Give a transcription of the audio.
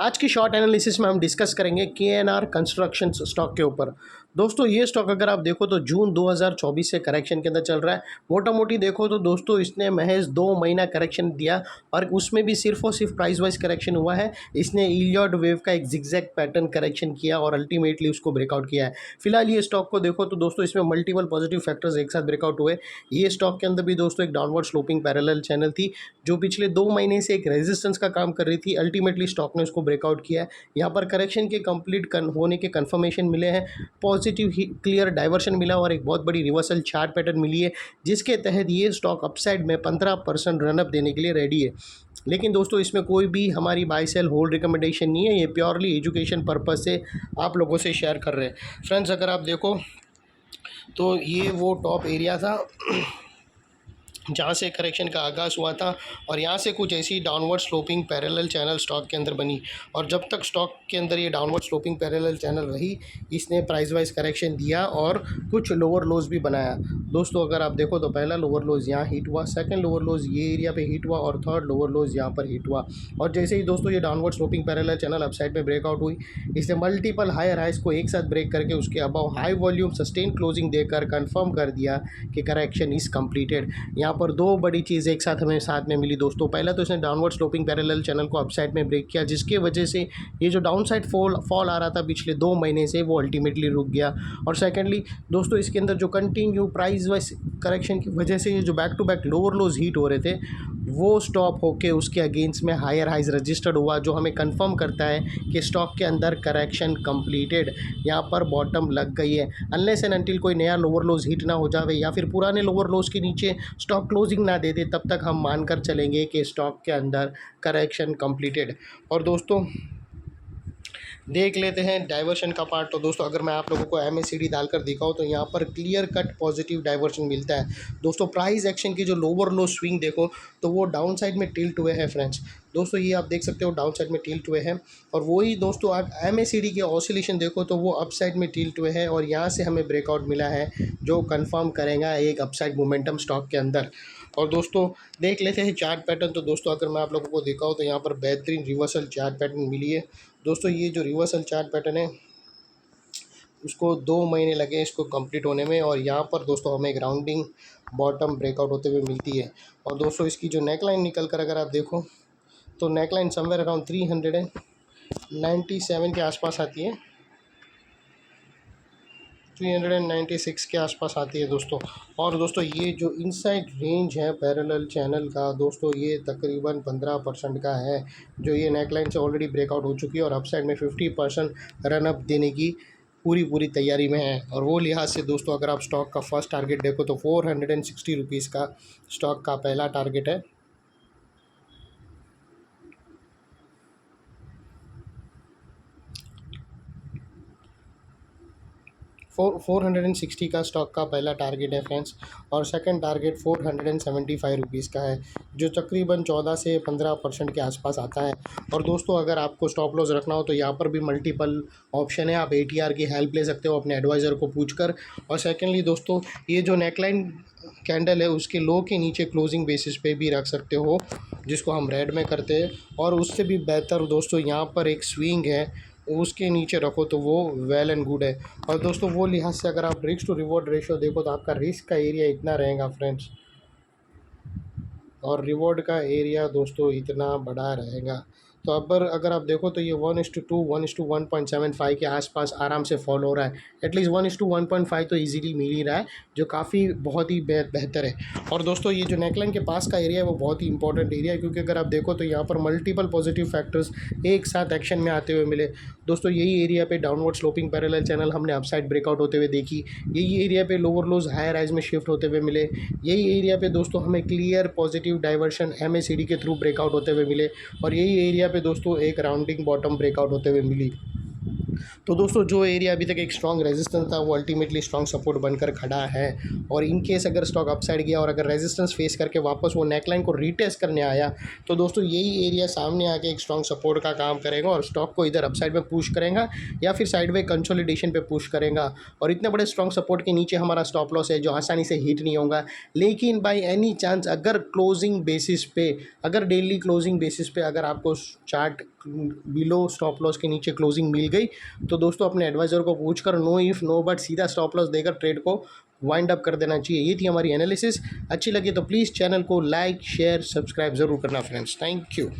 आज की short analysis में हम डिस्कस करेंगे केएनआर कंस्ट्रक्शन स्टॉक के ऊपर। दोस्तों ये स्टॉक अगर आप देखो तो जून 2024 से करेक्शन के अंदर चल रहा है। मोटा मोटी देखो तो दोस्तों इसने महज 2 महीना करेक्शन दिया और उसमें भी सिर्फ और सिर्फ प्राइस वाइज करेक्शन हुआ है। इसने इलियॉट वेव का एक जिगजैग पैटर्न करेक्शन किया और अल्टीमेटली उसको ब्रेकआउट किया है। फिलहाल ये स्टॉक को देखो तो दोस्तों इसमें मल्टीपल पॉजिटिव फैक्टर्स एक साथ ब्रेकआउट हुए। ये स्टॉक के अंदर भी दोस्तों एक डाउनवर्ड स्लोपिंग पैरेलल चैनल थी जो पिछले 2 महीने से एक रेजिस्टेंस का काम कर रही थी। अल्टीमेटली स्टॉक ने उसको ब्रेकआउट किया है। यहाँ पर करेक्शन के कंप्लीट होने के कंफर्मेशन मिले हैं, पॉजिटिव ही क्लियर डाइवर्शन मिला और एक बहुत बड़ी रिवर्सल चार्ट पैटर्न मिली है जिसके तहत ये स्टॉक अपसाइड में 15% रनअप देने के लिए रेडी है। लेकिन दोस्तों इसमें कोई भी हमारी बाय सेल होल्ड रिकमेंडेशन नहीं है, ये प्योरली एजुकेशन पर्पस से आप लोगों से शेयर कर रहे हैं। फ्रेंड्स अगर आप देखो तो ये वो टॉप एरिया था जहाँ से करेक्शन का आगाज़ हुआ था और यहाँ से कुछ ऐसी downward sloping parallel channel stock के अंदर बनी और जब तक स्टॉक के अंदर ये डाउनवर्ड स्लोपिंग पैरेलल चैनल रही इसने प्राइस वाइज करेक्शन दिया और कुछ लोअर लोज भी बनाया। दोस्तों अगर आप देखो तो पहला लोअर लोज यहाँ हिट हुआ, सेकंड लोअर लोज ये एरिया पे हिट हुआ और थर्ड लोअर लोज यहाँ पर हिट हुआ। और जैसे ही दोस्तों ये downward sloping parallel channel upside में ब्रेकआउट हुई, इसने मल्टीपल हायर हाइज को एक साथ ब्रेक करके उसके above high volume sustain closing देकर कन्फर्म कर दिया कि करेक्शन इज़ कम्प्लीटेड। यहाँ पर दो बड़ी चीज़ एक साथ हमें साथ में मिली दोस्तों। पहला तो इसने डाउनवर्ड स्लोपिंग पैरेलल चैनल को अपसाइड में ब्रेक किया जिसके वजह से ये जो डाउन साइड फॉल आ रहा था पिछले 2 महीने से वो अल्टीमेटली रुक गया। और सेकेंडली दोस्तों इसके अंदर जो कंटिन्यू प्राइस वाइज करेक्शन की वजह से ये जो back to back lower lows hit हो रहे थे वो स्टॉप होके उसके अगेंस्ट में हायर हाइज रजिस्टर्ड हुआ जो हमें कंफर्म करता है कि स्टॉक के अंदर करेक्शन कंप्लीटेड। यहाँ पर बॉटम लग गई है। अनलेस एंड अनटिल कोई नया लोअर लोज हिट ना हो जावे या फिर पुराने लोअर लोज के नीचे स्टॉक क्लोजिंग ना दे दे तब तक हम मानकर चलेंगे कि स्टॉक के अंदर करेक्शन कंप्लीटेड। और दोस्तों देख लेते हैं डाइवर्शन का पार्ट। तो दोस्तों अगर मैं आप लोगों को MACD डालकर दिखाऊँ तो यहाँ पर क्लियर कट पॉजिटिव डाइवर्शन मिलता है। दोस्तों प्राइस एक्शन की जो लोअर लो स्विंग देखो तो वो डाउन साइड में टिल्ट हुए हैं फ्रेंड्स। दोस्तों ये आप देख सकते हो डाउन साइड में टिल्ट हुए हैं और वही दोस्तों आप MACD के ऑसिलेशन देखो तो वो अप साइड में टिल्ट हुए हैं और यहाँ से हमें ब्रेकआउट मिला है जो कंफर्म करेगा एक अपसाइड मोमेंटम स्टॉक के अंदर। और दोस्तों देख लेते हैं चार्ट पैटर्न। तो दोस्तों अगर मैं आप लोगों को दिखाऊँ तो यहाँ पर बेहतरीन रिवर्सल चार्ट पैटर्न मिली है। दोस्तों ये जो रिवर्सल चार्ट पैटर्न है उसको 2 महीने लगे इसको कंप्लीट होने में और यहाँ पर दोस्तों हमें ग्राउंडिंग बॉटम ब्रेकआउट होते हुए मिलती है। और दोस्तों इसकी जो नेकलाइन निकल कर अगर आप देखो तो नेकलाइन समवेयर अराउंड 397 के आसपास आती है, 396 के आसपास आती है दोस्तों। और दोस्तों ये जो इनसाइड रेंज है पैरेलल चैनल का दोस्तों ये तकरीबन 15% का है जो ये नेकलाइन से ऑलरेडी ब्रेकआउट हो चुकी है और अपसाइड में 50% रनअप देने की पूरी तैयारी में है। और वो लिहाज से दोस्तों अगर आप स्टॉक का फर्स्ट टारगेट देखो तो 460 रुपीज़ का स्टॉक का पहला टारगेट है। 460 का स्टॉक का पहला टारगेट है फ्रेंड्स और सेकंड टारगेट 475 रुपीज़ का है जो तकरीबन 14 से 15% के आसपास आता है। और दोस्तों अगर आपको स्टॉप लॉस रखना हो तो यहाँ पर भी मल्टीपल ऑप्शन है, आप ATR की हेल्प ले सकते हो अपने एडवाइज़र को पूछकर। और सेकेंडली दोस्तों ये जो नेकलाइन कैंडल है उसके लो के नीचे क्लोजिंग बेसिस पे भी रख सकते हो जिसको हम रेड में करते हैं। और उससे भी बेहतर दोस्तों यहाँ पर एक स्विंग है उसके नीचे रखो तो वो वेल एंड गुड है। और दोस्तों वो लिहाज से अगर आप रिस्क टू रिवॉर्ड रेशियो देखो तो आपका रिस्क का एरिया इतना रहेगा फ्रेंड्स और रिवॉर्ड का एरिया दोस्तों इतना बड़ा रहेगा। तो अब अगर आप देखो तो ये 1:2 1:1.75 के आसपास आराम से फॉल हो रहा है। एटलीस्ट 1:1.5 तो इजीली मिल ही रहा है जो काफ़ी बहुत ही बेहतर है। और दोस्तों ये जो नेकलाइन के पास का एरिया है वो बहुत ही इंपॉर्टेंट एरिया है क्योंकि अगर आप देखो तो यहाँ पर मल्टीपल पॉजिटिव फैक्टर्स एक साथ एक्शन में आते हुए मिले। दोस्तों यही एरिया पे डाउनवर्ड स्लोपिंग पैरेलल चैनल हमने अपसाइड ब्रेकआउट होते हुए देखी, यही एरिया पे लोअर लोज हायर राइज में शिफ्ट होते हुए मिले, यही एरिया पे दोस्तों हमें क्लियर पॉजिटिव डाइवर्शन MACD के थ्रू ब्रेकआउट होते हुए मिले और यही एरिया पे दोस्तों एक राउंडिंग बॉटम ब्रेकआउट होते हुए मिली। तो दोस्तों जो एरिया अभी तक एक स्ट्रॉन्ग रेजिस्टेंस था वो अल्टीमेटली स्ट्रॉन्ग सपोर्ट बनकर खड़ा है। और इन केस अगर स्टॉक अपसाइड गया और अगर रेजिस्टेंस फेस करके वापस वो नेकलाइन को रीटेस्ट करने आया तो दोस्तों यही एरिया सामने आके एक स्ट्रॉन्ग सपोर्ट का काम करेगा और स्टॉक को इधर अपसाइड में पुश करेगा या फिर साइडवे कंसोलिडेशन पे पुश करेगा। और इतने बड़े स्ट्रॉन्ग सपोर्ट के नीचे हमारा स्टॉप लॉस है जो आसानी से हिट नहीं होगा। लेकिन बाई एनी चांस अगर क्लोजिंग बेसिस पे, अगर डेली क्लोजिंग बेसिस पे अगर आपको चार्ट बिलो स्टॉप लॉस के नीचे क्लोजिंग मिल गई तो दोस्तों अपने एडवाइज़र को पूछकर नो इफ़ नो बट सीधा स्टॉप लॉस देकर ट्रेड को वाइंड अप कर देना चाहिए। ये थी हमारी एनालिसिस। अच्छी लगी तो प्लीज़ चैनल को लाइक शेयर सब्सक्राइब ज़रूर करना फ्रेंड्स। Thank you.